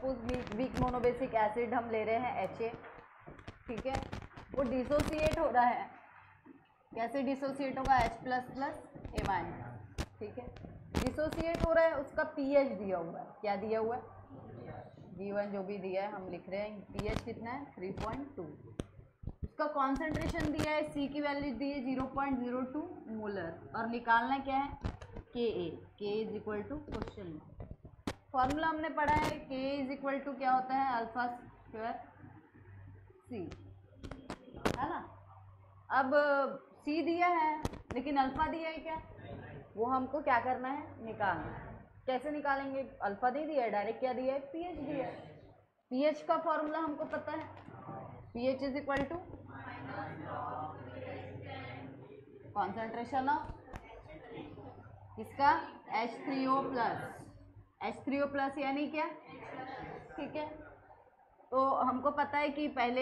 Suppose week monobasic acid हम ले रहे हैं HA, ठीक है, वो डिसोसिएट हो रहा है, कैसे डिसोसिएट होगा, H++A-, ठीक है, डिसोसिएट हो रहा है, उसका pH दिया हुआ है, क्या दिया हुआ है, G1 जो भी दिया है हम लिख रहे हैं, pH कितना है 3.2, उसका कॉन्सेंट्रेशन दिया है, C की वैल्यू दी है 0.02 मोलर, और निकालना क्या है Ka is equal to question में फॉर्मूला हमने पढ़ा है, Ka इज इक्वल टू क्या होता है, अल्फा स्क्वायर C, है ना। अब C दिया है लेकिन अल्फा दिया है क्या, वो हमको क्या करना है, निकालना है। कैसे निकालेंगे, अल्फा दे दिया है, डायरेक्ट क्या दिया है, pH दिया है, pH का फॉर्मूला हमको पता है, pH is equal to concentration of इसका H3O+ यानी क्या, ठीक है। तो हमको पता है कि पहले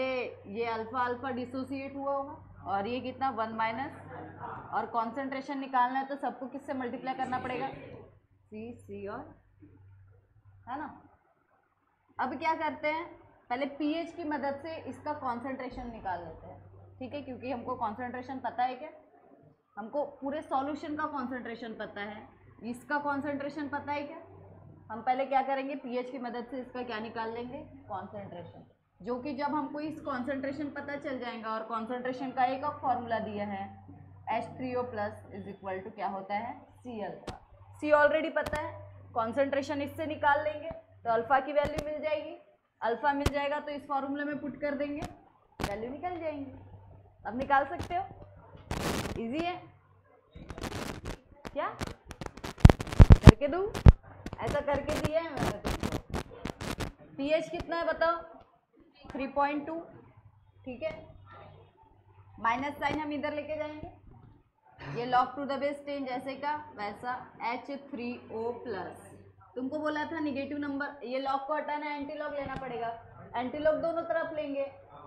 ये अल्फा अल्फा डिसोसिएट हुआ होगा और ये कितना 1- और कॉन्सेंट्रेशन निकालना है तो सबको किससे मल्टीप्लाई करना पड़ेगा, C और, है ना। अब क्या करते हैं, पहले pH की मदद से इसका कॉन्सेंट्रेशन निकाल लेते हैं, ठीक है, क्योंकि हमको कॉन्सेंट्रेशन पता है, क्या हमको पूरे सॉल्यूशन का कॉन्सेंट्रेशन पता है, इसका कॉन्सेंट्रेशन पता है क्या, हम पहले क्या करेंगे, pH की मदद से इसका क्या निकाल लेंगे, कॉन्सेंट्रेशन, जो कि जब हमको इस कॉन्सेंट्रेशन पता चल जाएगा, और कॉन्सेंट्रेशन का एक और फॉर्मूला दिया है H3O+ इज इक्वल टू क्या होता है, Cl, C ऑलरेडी पता है, कॉन्सेंट्रेशन इससे निकाल लेंगे तो अल्फा की वैल्यू मिल जाएगी, अल्फा मिल जाएगा तो इस फॉर्मूले में पुट कर देंगे, वैल्यू निकल जाएंगी। अब निकाल सकते हो, इजी है क्या, करके दूँ, ऐसा करके दिया है मैंने तुमको। pH कितना है बताओ, 3.2, ठीक है, माइनस साइन हम इधर लेके जाएंगे, ये log टू द बेस 10 जैसे का वैसा H3O+, तुमको बोला था निगेटिव नंबर, ये log को हटाना एंटी लॉग लेना पड़ेगा, एंटी लॉग दोनों तरफ लेंगे,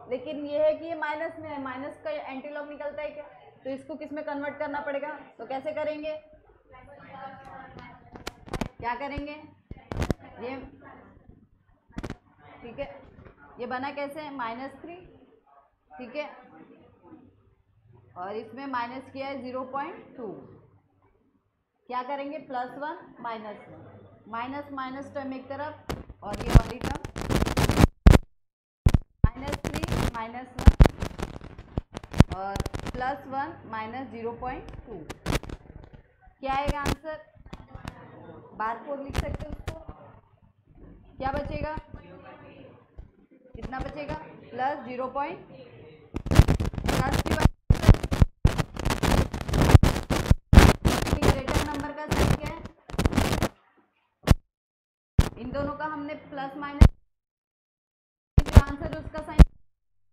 लेकिन ये है कि ये माइनस में है, माइनस का एंटी लॉग निकलता है क्या, तो इसको किस में कन्वर्ट करना पड़ेगा, तो कैसे करेंगे, क्या करेंगे, ये ठीक है, ये बना कैसे, -3, ठीक है, और इसमें माइनस किया है 0.2, क्या करेंगे, +1 -1, माइनस माइनस टर्म एक तरफ और ये वाली टर्म, -3 -1 और +1 -0.2, क्या आएगा आंसर, बारकोड लिख सकते हो उसको, क्या बचेगा, कितना बचेगा, +0. ग्रेटर नंबर का साइन क्या है, इन दोनों का हमने प्लस माइनस, आंसर उसका साइन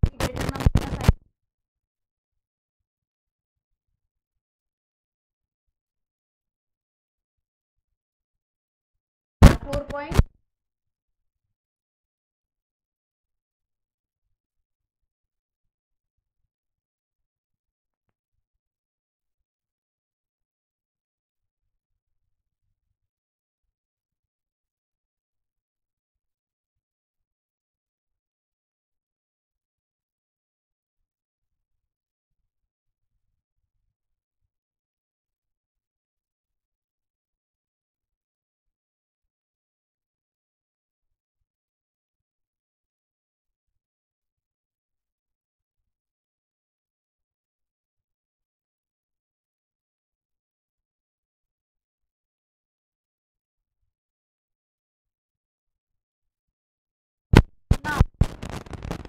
ग्रेटर नंबर का साइन, .4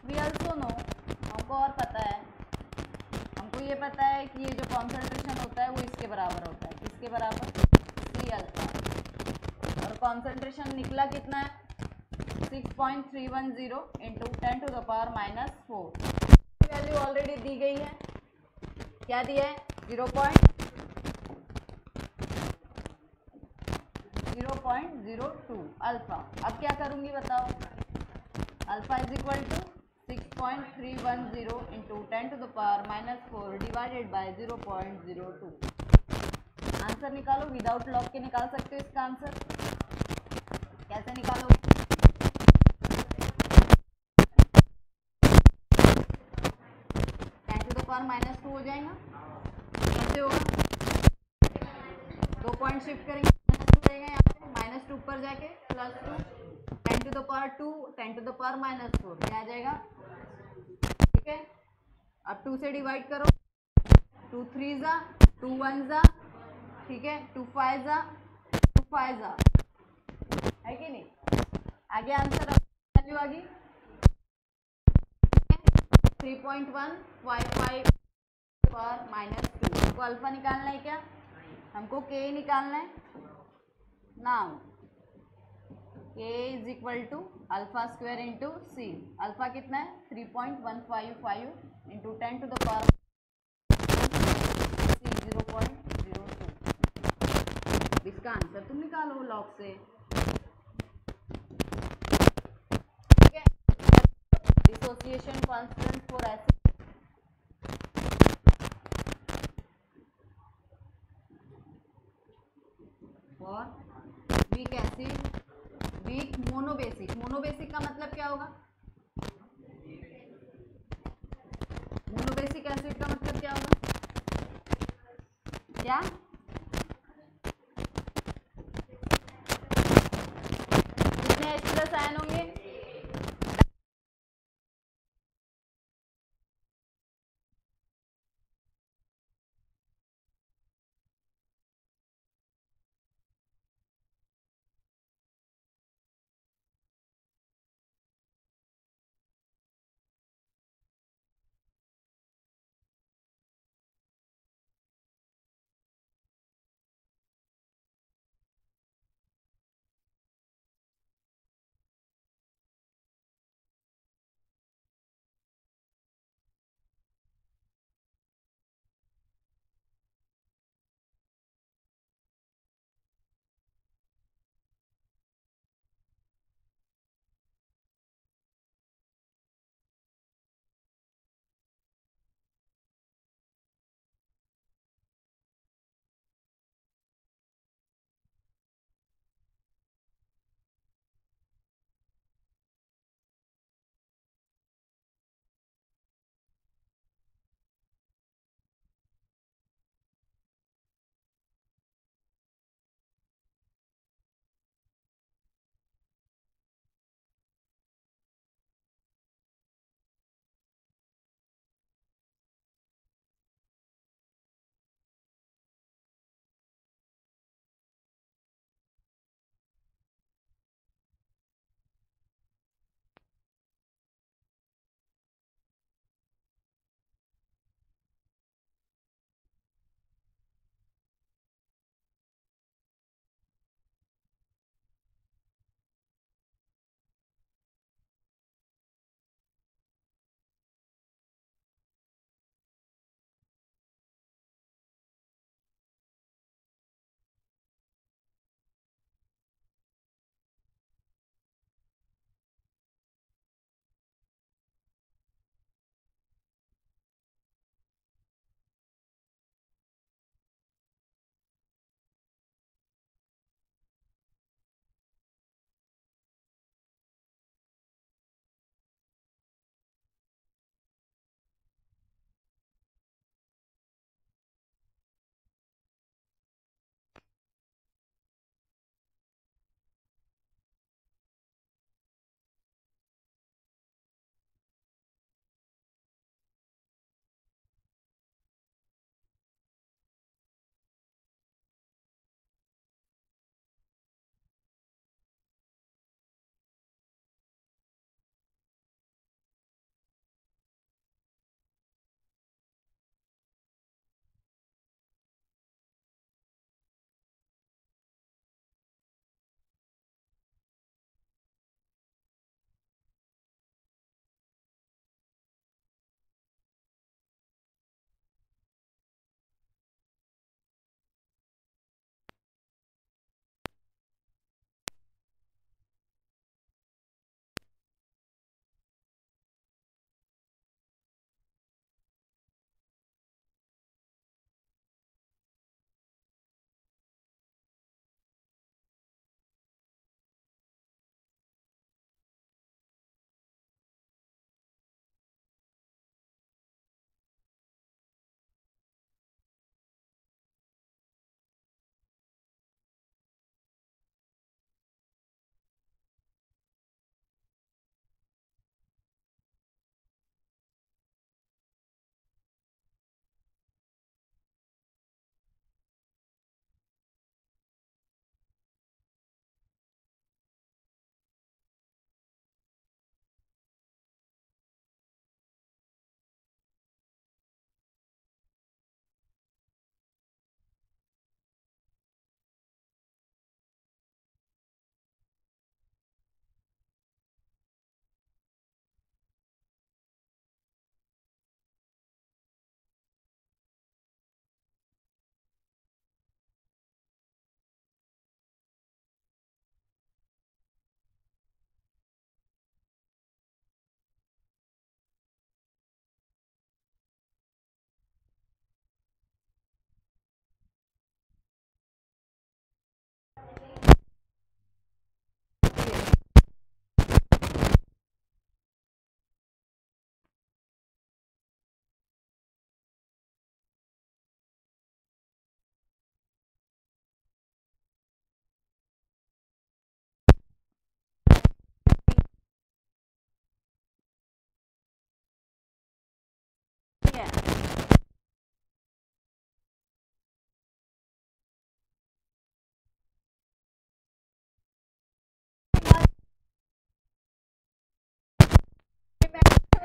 वी ऑल्सो नो, हमको और पता है, हमको ये पता है कि ये जो कॉन्सेंट्रेशन होता है वो इसके बराबर होता है, किसके बराबर, C और कॉन्सेंट्रेशन निकला कितना है, 6.310 इंटू 10⁻⁻⁴, वैल्यू ऑलरेडी दी गई है, क्या दिया है, 0.02 अल्फा। अब क्या करूंगी बताओ, alpha is equal to 6.310 into 10⁻⁻⁴ divided by 0.02, answer निकालो, विदाउट लॉग के निकाल सकते हो इसका आंसर, कैसे निकालोगे, पावर -2 हो जाएगा। कैसे होगा? 2 पॉइंट शिफ्ट करेंगे, -2 रहेगा यहाँ पे, -2 ऊपर जाके +2, 10 to the power 2, 10 to the power -4, क्या आ जाएगा? ठीक है, अब 2 से डिवाइड करो, 2 3 जा, 2 1 जा, ठीक है, 2 5 जा, 2 5 जा, है कि नहीं? आगे आंसर वैल्यू आ गई 3.155 पर -2। हमको अल्फा निकालना है क्या? हमको के निकालना है ना। K is equal to alpha square into C. Alpha कितना है? 3.155 into 10 to the power C 0.02। इसका आंसर तुम निकालो लॉग से। ठीक है, डिसोसिएशन कांस्टेंट फॉर एसिड और weak acid, weak monobasic. Monobasic का मतलब क्या होगा? मोनोबेसिक एसिड का मतलब क्या होगा? क्या? कितने H+ आयन होंगे?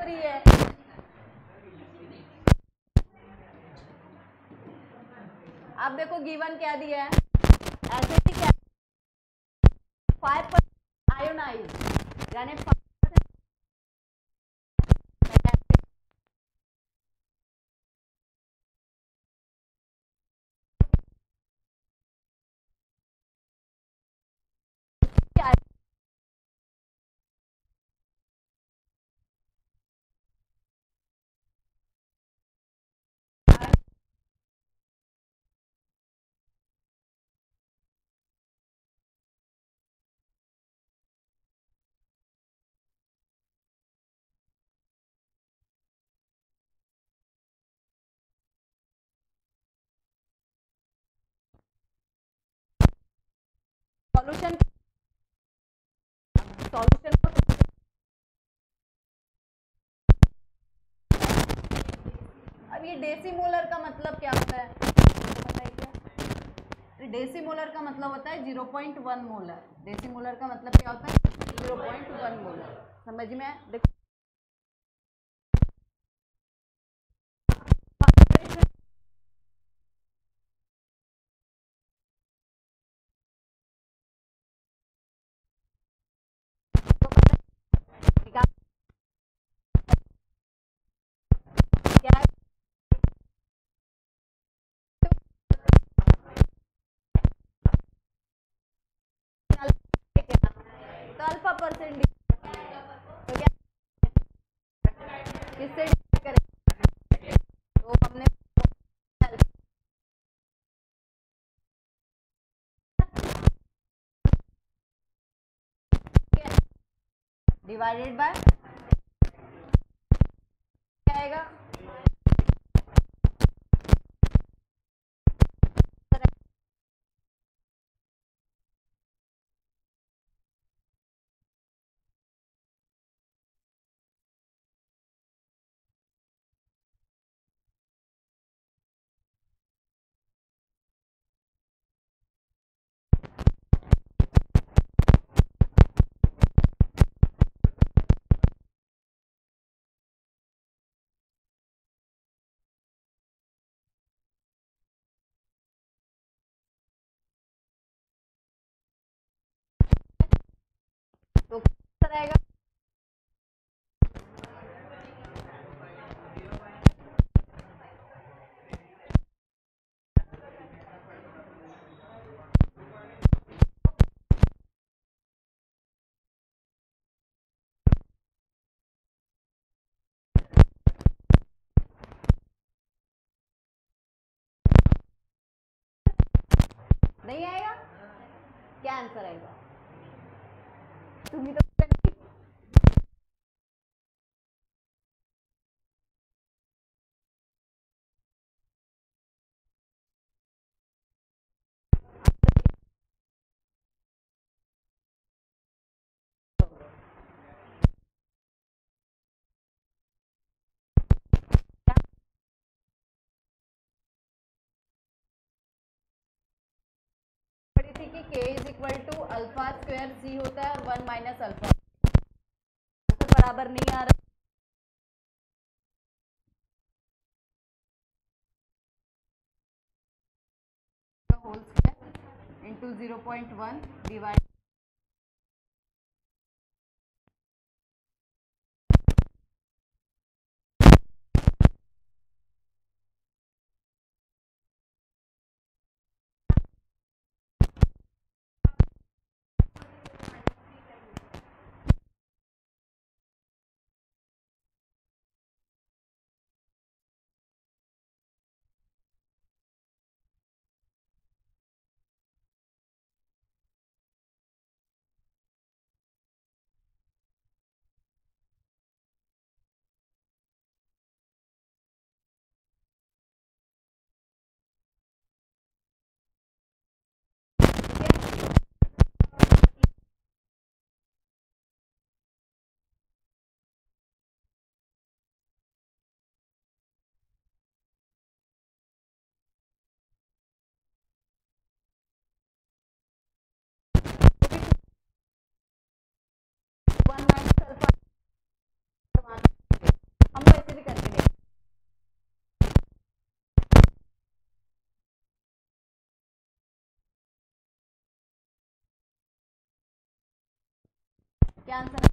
3 है। अब देखो गिवन क्या दिया है, एसिडिक 5% आयोनाइज, यानी 5% सॉल्यूशन सॉल्यूशन अब ये डेसीमोलर का मतलब क्या होता है, पता है क्या? डेसीमोलर का मतलब होता है 0.1 मोलर। डेसीमोलर का मतलब क्या होता है? 0.1 मोलर। समझ में आया? देखो क्या है? तो अल्फा परसेंट तो क्या किससे डिवाइड करें? तो हमने डिवाइडेड बाय क्या आएगा? तो कितना रहेगा? नहीं आएगा? क्या आंसर आएगा? तुम्ही तो पढ़ी थी कि k is equal to alpha square c होता है और 1 माइनस अल्फा, तो बराबर नहीं आ रहा। होल स्क्वायर इंटू 0.1 डिवाइड क्या आंसर है?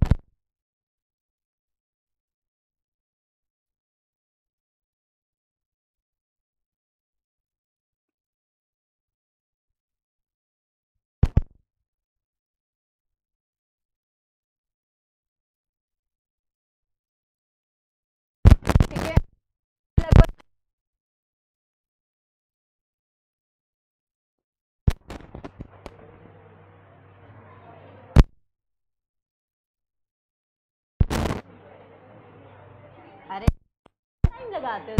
ठीक है, लगभग 9 लगाते हो।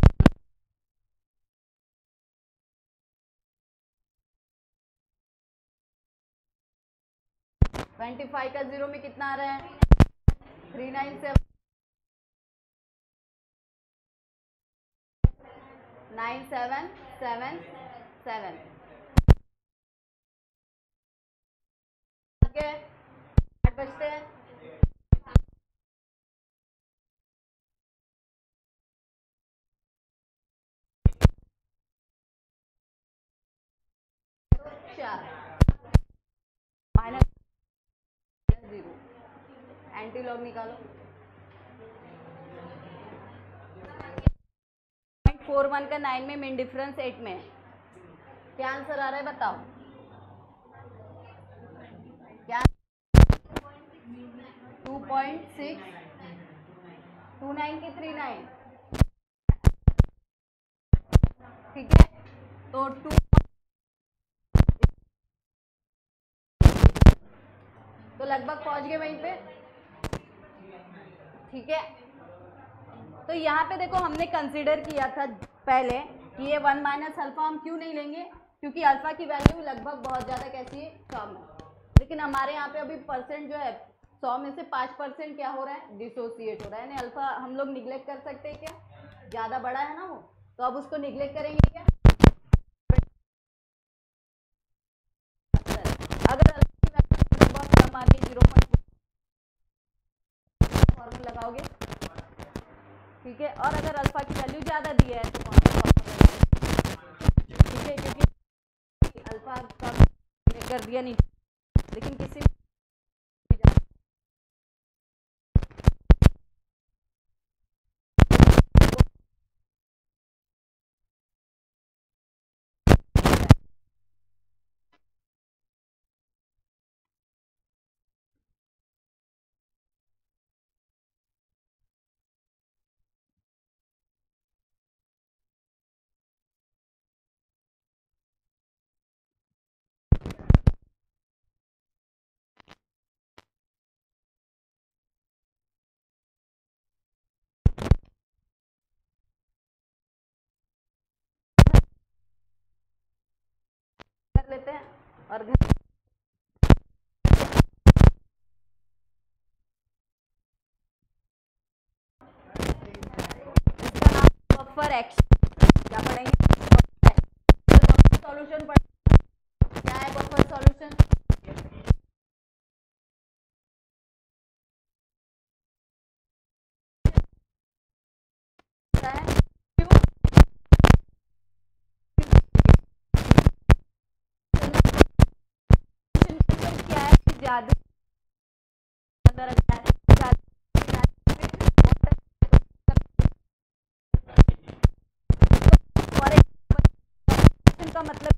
25 का 0 में कितना आ रहा है? 397 9777। ठीक है, 8 बजते हैं। माइनस 0, एंटी लॉग निकालो। 0.41 का 9 में, मीन डिफरेंस 8 में। क्या आंसर आ रहा है बताओ? क्या? 2.629 की 39। ठीक है, तो 2 तो लगभग पहुंच गए वहीं पे। ठीक है, तो यहाँ पे देखो हमने कंसीडर किया था पहले कि ये 1 माइनस अल्फा हम क्यों नहीं लेंगे, क्योंकि अल्फा की वैल्यू लगभग बहुत ज़्यादा कैसी है, 100 में। लेकिन हमारे यहाँ पे अभी परसेंट जो है 100 में से 5% क्या हो रहा है, डिसोसिएट हो रहा है। यानी अल्फा हम लोग निग्लेक्ट कर सकते हैं क्या? ज़्यादा बड़ा है ना वो, तो अब उसको निग्लेक्ट करेंगे क्या? अगर अल्फा की वैल्यू बहुत कम आ रही है 0 फॉर्मूला लगाओगे। ठीक है, और अगर अल्फा की वैल्यू ज़्यादा दी है तो कौन सा फॉर्मूला लगाओगे? ठीक है, क्योंकि अल्फा कम कर दिया नहीं, लेकिन किसी कर लेते हैं। और घर इसका नाम बफर एक्शन, क्या पढ़ेंगे? सॉल्यूशन पढ़ेंगे। क्या है बफर सॉल्यूशन? क्या है? क्या है कि ज्यादा अंदर का मतलब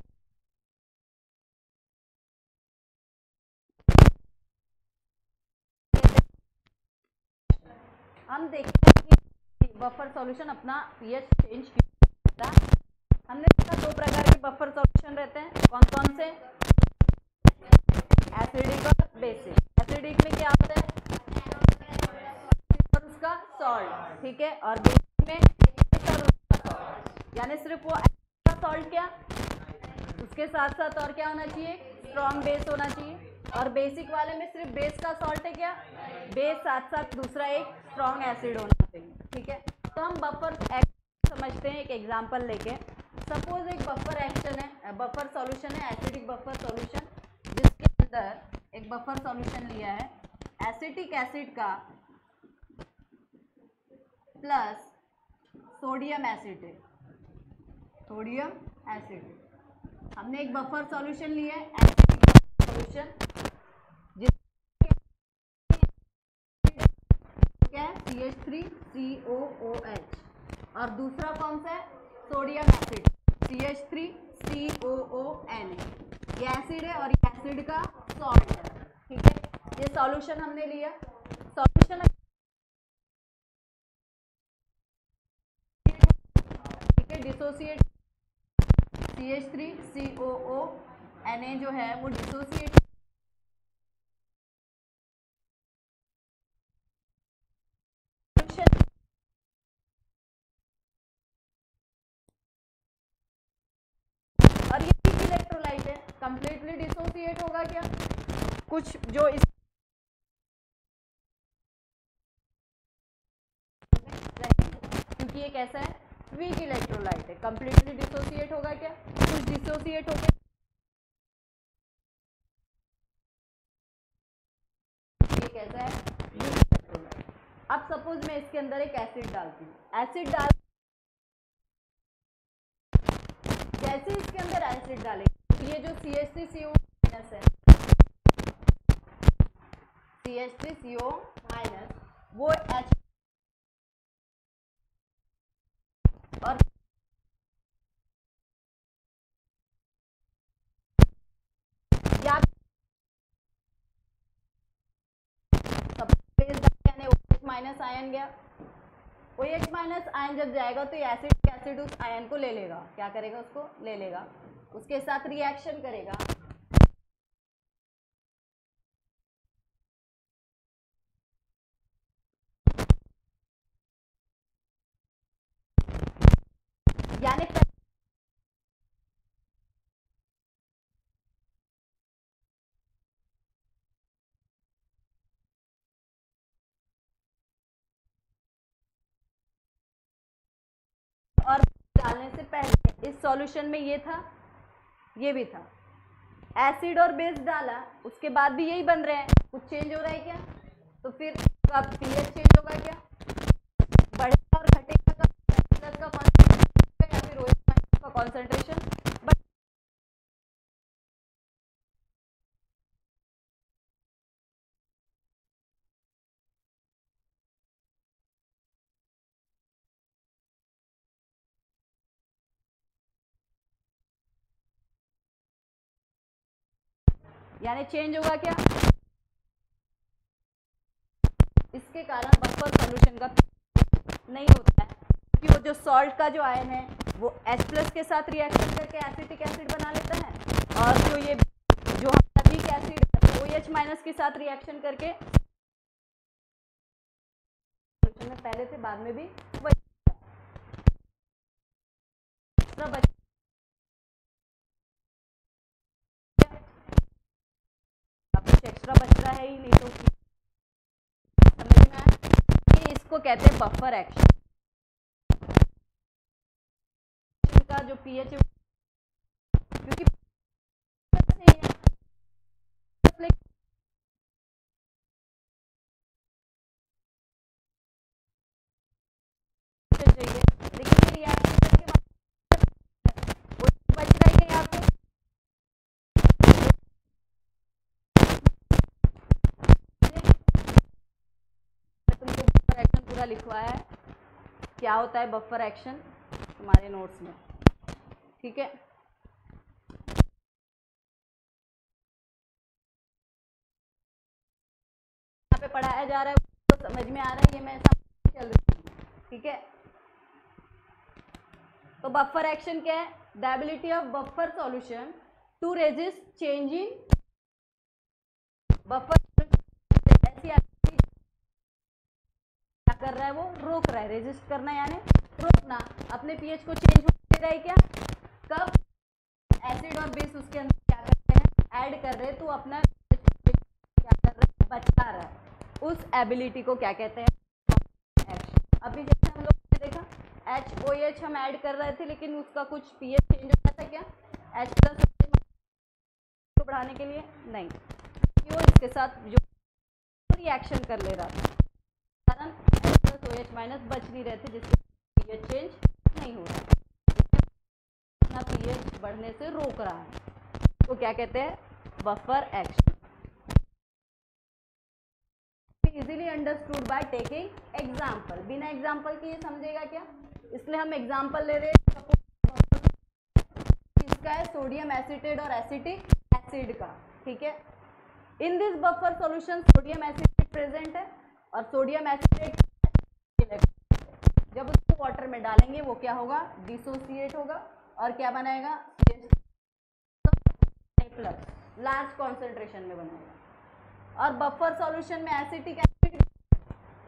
हम देखते हैं कि बफर सॉल्यूशन अपना पीएच चेंज किया। हमने देखा 2 प्रकार के बफर सॉल्यूशन रहते हैं, कौन कौन से? एसिडिक और बेसिक। एसिडिक में क्या होता है? और उसका सॉल्ट, ठीक है, और बेसिक में यानी सिर्फ वो सॉल्ट, क्या उसके साथ साथ और क्या होना चाहिए? स्ट्रॉन्ग बेस होना चाहिए। और बेसिक वाले में सिर्फ बेस का सॉल्ट है, क्या बेस साथ साथ दूसरा एक स्ट्रॉन्ग एसिड होना चाहिए। ठीक है, तो हम बफर एक्शन समझते हैं एक एग्जांपल लेके। सपोज एक बफर एक्शन है, बफर सॉल्यूशन है, एसिडिक बफर सॉल्यूशन, जिसके अंदर एक बफर सॉल्यूशन लिया है एसिटिक एसिड का plus sodium acetate. Sodium acid, हमने एक बफर सॉल्यूशन लिया है एसिडिक सॉल्यूशन, CH3COOH, और दूसरा कौन सा है, सोडियम एसिड CH3COONA। ये एसिड है और ये एसिड का सॉल्ट है। ठीक है, ये सॉल्यूशन हमने लिया। सॉल्यूशन ठीक है, डिसोसिएट CH3COONA जो है वो डिसोसिएट और ये वीक इलेक्ट्रोलाइट है, कंप्लीटली डिसोसिएट होगा क्या, कुछ जो इस क्योंकि ये कैसा है, वीक इलेक्ट्रोलाइट है, कंप्लीटली डिसोसिएट होगा क्या, कुछ डिसोसिएट होगा, ये कैसा है, वीक इलेक्ट्रोलाइट। अब सपोज मैं इसके अंदर एक एसिड डालती हूँ, एसिड डाल जैसे इसके अंदर एसिड डालेंगे, ये जो CH3CO- है, CH3CO- वो H और या माइनस आयन गया, OH माइनस आयन जब जाएगा तो ये एसिड उस आयन को ले लेगा, क्या करेगा, उसको ले लेगा, उसके साथ रिएक्शन करेगा, यानी और डालने से पहले इस सॉल्यूशन में ये था, ये भी था, एसिड और बेस डाला, उसके बाद भी यही बन रहे हैं, कुछ चेंज हो रहा है क्या, तो फिर अब pH चेंज होगा क्या, बढ़ेगा और घटेगा का प्लस का कॉन्सेंट्रेशन या फिर OH माइनस का कॉन्सेंट्रेशन, यानी चेंज होगा क्या, इसके कारण बफर सॉल्यूशन का नहीं होता है, क्योंकि वो जो सॉल्ट का जो आयन है वो H+ के साथ रिएक्शन करके एसिटिक एसिड बना लेता है, और जो ये जो हमारा वीक एसिड है OH माइनस के साथ रिएक्शन करके सॉल्यूशन में पहले से बाद में भी वही कुछ एक्स्ट्रा बच रहा है ही नहीं, तो समझ में आया, ये इसको कहते हैं बफर एक्शन का जो pH है, क्योंकि चाहिए, लेकिन रिएक्शन करके वो बच रही है यहाँ पे, तुमको बफर एक्शन पूरा लिखवाया है, क्या होता है बफर एक्शन तुम्हारे नोट्स में, ठीक है। यहाँ पे पढ़ाया जा रहा है तो समझ में आ रहा है, ये मैं समझ चल रही हूँ, ठीक है। तो बफर एक्शन क्या है, the ability of buffer solution to resist change in buffer, ऐसी क्या कर रहा है, वो रोक रहा है, रेजिस्ट करना यानी रोकना, अपने pH को चेंज होने दे रहा है क्या, कब एसिड और बेस उसके अंदर क्या करते हैं, ऐड कर रहे हैं, तो अपना क्या कर रहे हैं, बचा रहा है, उस एबिलिटी को क्या कहते हैं, एक्शन। अभी जैसे हम लोग ने देखा HOH हम ऐड कर रहे थे, लेकिन उसका कुछ pH चेंज हो रहा था क्या, H+ को बढ़ाने के लिए नहीं, क्यों, इसके साथ जो रिएक्शन कर ले रहा था, कारण H+OH माइनस बच नहीं रहे थे, जिससे pH चेंज नहीं हो रहा, अपना pH बढ़ने से रोक रहा है, तो क्या कहते हैं, buffer action. Easily understood by taking example. बिना एग्जाम्पल के ये समझेगा क्या, इसलिए हम एग्जाम्पल ले रहे हैं। इसका है सोडियम एसीटेट और एसिटिक एसिड का, ठीक है। In this buffer solution sodium acetate present है और सोडियम एसिटेट जब उसको वाटर में डालेंगे वो क्या होगा, डिसोसिएट होगा और क्या बनाएगा, प्लस लार्ज कॉन्सेंट्रेशन में बनाएगा। और बफर सॉल्यूशन में एसिटिक एसिड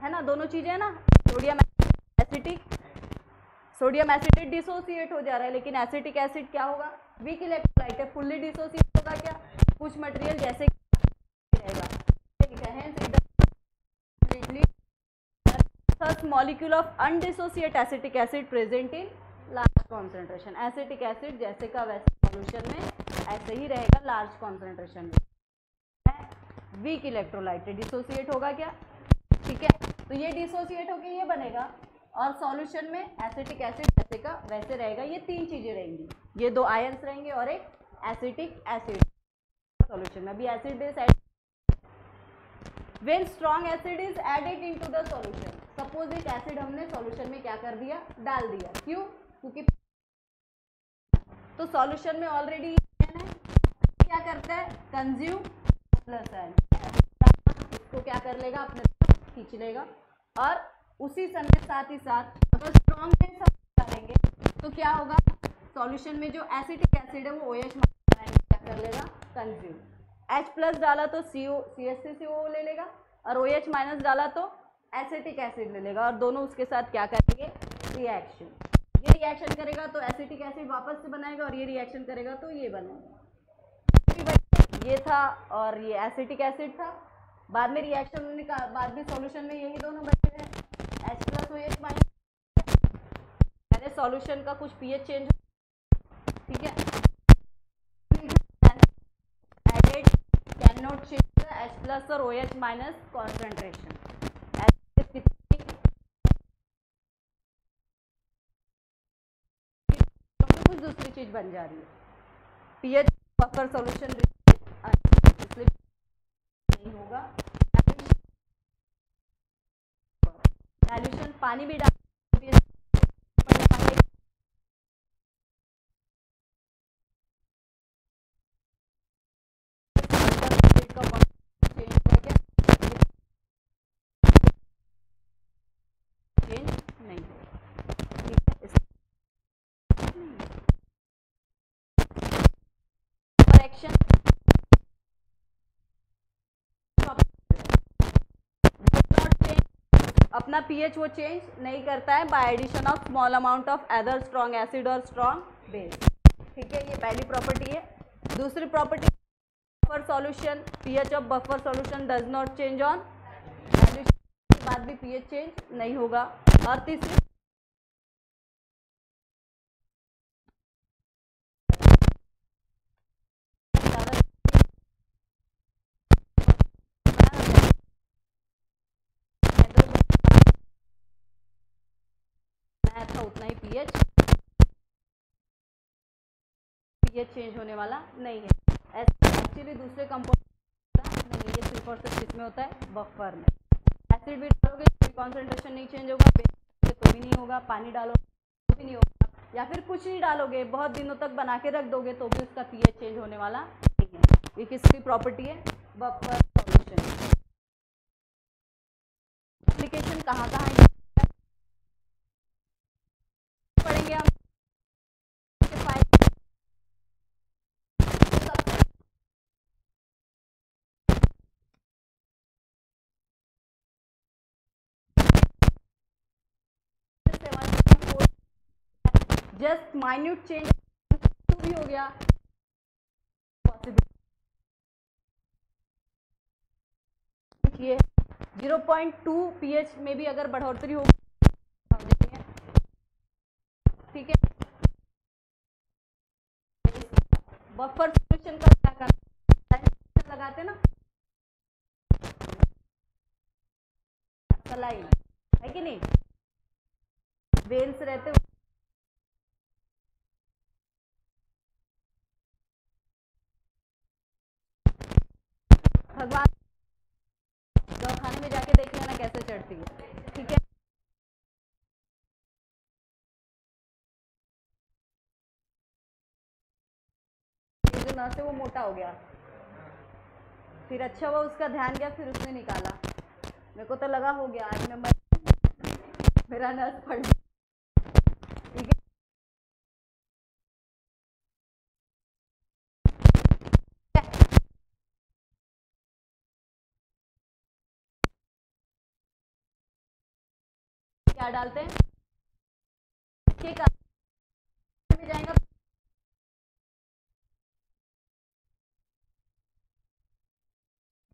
है ना, दोनों चीजें है ना, सोडियम एसिटेट डिसोसिएट हो जा रहा है, लेकिन एसिटिक एसिड क्या होगा, वीक इलेक्ट्रोलाइट है, फुल्ली डिसोसिएट होगा क्या, कुछ मटेरियल जैसे रहेगा, Thus molecule of undissociate acetic acid present in large concentration। Acetic acid जैसे का वैसे सॉल्यूशन में ऐसे ही रहेगा लार्ज कॉन्सेंट्रेशन में। वीक इलेक्ट्रोलाइट है, डिसोसिएट होगा क्या, ठीक है। तो ये डिसोसिएट होकर ये बनेगा और सॉल्यूशन में एसिटिक एसिड जैसे का वैसे रहेगा। ये तीन चीजें रहेंगी, ये दो आयंस रहेंगे और एक एसिटिक एसिड सॉल्यूशन में। अभी acid base When strong acid is added into the solution, suppose एक एसिड हमने सॉल्यूशन में क्या कर दिया, डाल दिया, क्यों, क्योंकि तो सॉल्यूशन में ऑलरेडी क्या करता है, कंज्यूम प्लस आयन, इसको क्या कर लेगा, अपने तरफ खींच लेगा। और उसी समय साथ ही साथ अगर स्ट्रॉन्ग बेस डालेंगे तो क्या होगा, सॉल्यूशन में जो एसिटिक एसिड है वो OH क्या कर लेगा, कंज्यूम। H प्लस डाला तो CH3CO ले लेगा और OH माइनस डाला तो एसिटिक एसिड ले लेगा और दोनों उसके साथ क्या करेंगे, रिएक्शन। ये रिएक्शन करेगा तो एसिटिक एसिड वापस से बनाएगा और ये रिएक्शन करेगा तो ये बनेगा। ये था और ये एसिटिक एसिड था, बाद में रिएक्शन होने का बाद में सॉल्यूशन में यही दोनों बचे हैं, H प्लस OH माइनस। पहले सॉल्यूशन का कुछ pH चेंज, ठीक है, cannot change the H plus और OH minus concentration। कुछ दूसरी चीज बन जा रही है, pH बफर सॉल्यूशन इसलिए नहीं होगा। डाइल्यूशन पानी भी डाल अपना pH वो चेंज नहीं करता है by addition of small amount of other strong acid और स्ट्रॉन्ग बेस, ठीक है। ये पहली प्रॉपर्टी है। दूसरी property, buffer solution, pH of buffer solution does not change on addition के बाद भी pH चेंज नहीं होगा। और तीसरी उतना ही pH चेंज होने वाला नहीं है। एक्चुअली दूसरे कंपाउंड नहीं, ये सिर्फ और सिर्फ किसमें होता है, बफर में। एसिड भी डालोगे तो कॉन्सेंट्रेशन नहीं चेंज होगा, तो भी नहीं होगा, पानी डालोगे तो भी नहीं होगा, या फिर कुछ नहीं डालोगे बहुत दिनों तक बना के रख दोगे तो भी उसका pH चेंज होने वाला नहीं है। ये किसकी प्रॉपर्टी है, बफर सॉल्यूशन। एप्लीकेशन कहाँ कहाँ पढ़ेंगे हम, जस्ट माइन्यूट चेंज भी हो गया पॉसिबल, ये 0.2 pH में भी अगर बढ़ोतरी होगी, ठीक है। बफर सॉल्यूशन का क्या करना, लगाते ना सलाइन, है कि नहीं, वेन्स रहते भगवान, खाने में जाके देख गुना से वो मोटा हो गया, फिर अच्छा हुआ उसका ध्यान गया, फिर उसने निकाला। मेरे को तो लगा हो गया आज मैं मेरा नस फट। ठीक है, क्या डालते हैं के कारण में जाएगा,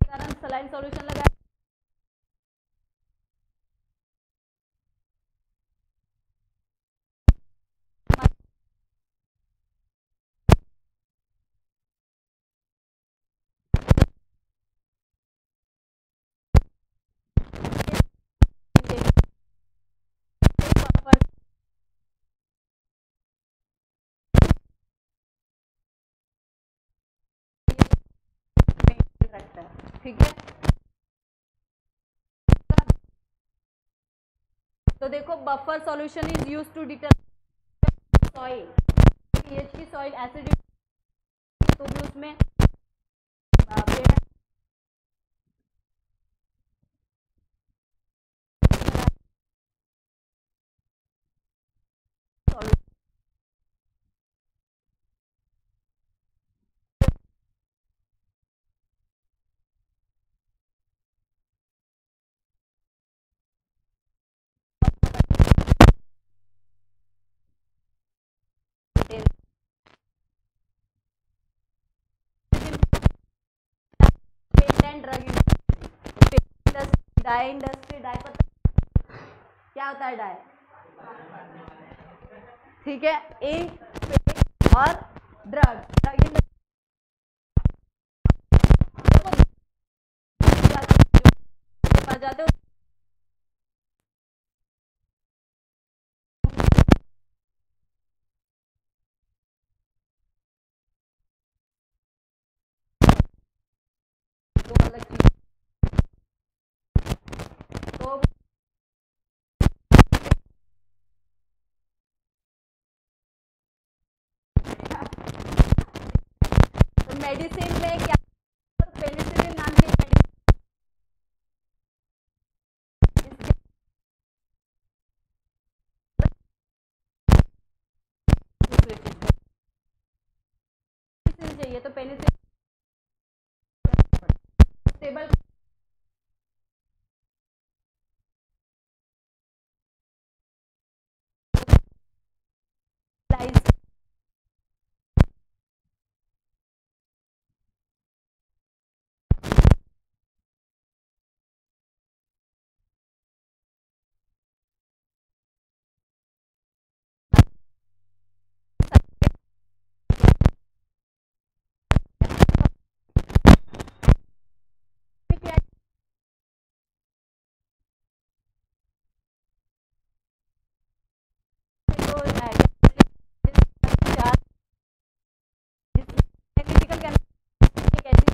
कारण सलाइन सॉल्यूशन लगाया, रखता है। ठीक है, तो देखो buffer solution is used to determine soil, pH की सॉइल एसिडिक तो भी उसमें डाई इंडस्ट्री, डाई पता क्या होता है डाई? ठीक है, इंक और ड्रग, ड्रग इंडस्ट्री जाते हो तो अलग चीज। तो मेडिसिन में क्या, पेनिसिलिन नाम की मेडिसिन चाहिए तो पेनिसिलिन स्टेबल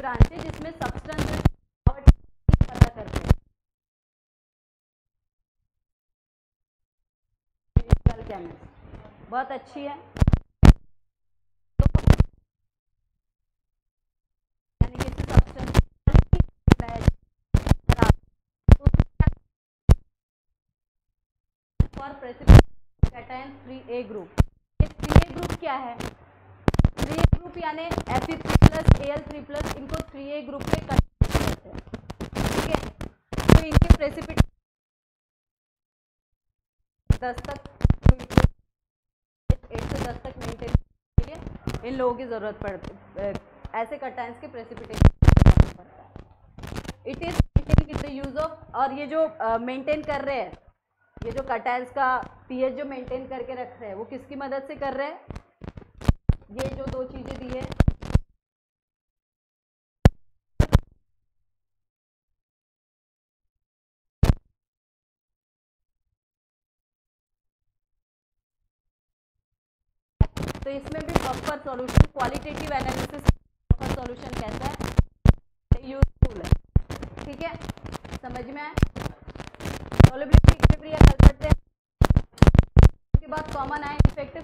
ब्रांच है जिसमें सब्सटेंस पता करते हैं, फिजिकल केमिस्ट बहुत अच्छी है। यानी कि substance for precipitate cation 3A group. ये 3A ग्रुप क्या है? 3A ग्रुप यानी Fe3+Al3+, इनको 3A ग्रुप में कन्वर्ट करते हैं। ठीक है, तो इनके प्रेसिपिटेट 10 तक 8 से 10 तक मेंटेन के लिए इन लोगों की जरूरत पड़ती है, ऐसे कैटायंस के प्रेसिपिटेशन पड़ता है। It is maintain with the use of, और ये जो मेंटेन कर रहे हैं, ये जो कैटायंस का पीएच जो मेंटेन करके रख रहे हैं, वो किसकी मदद से कर रहे हैं? ये जो दो चीजें दी है, तो इसमें भी buffer solution, qualitative analysis buffer solution कैसा है, यूजफुल है। ठीक है, समझ में आया? सॉल्युबिलिटी की प्रक्रिया कर सकते हैं। उसके बाद कॉमन आयन इफेक्टिव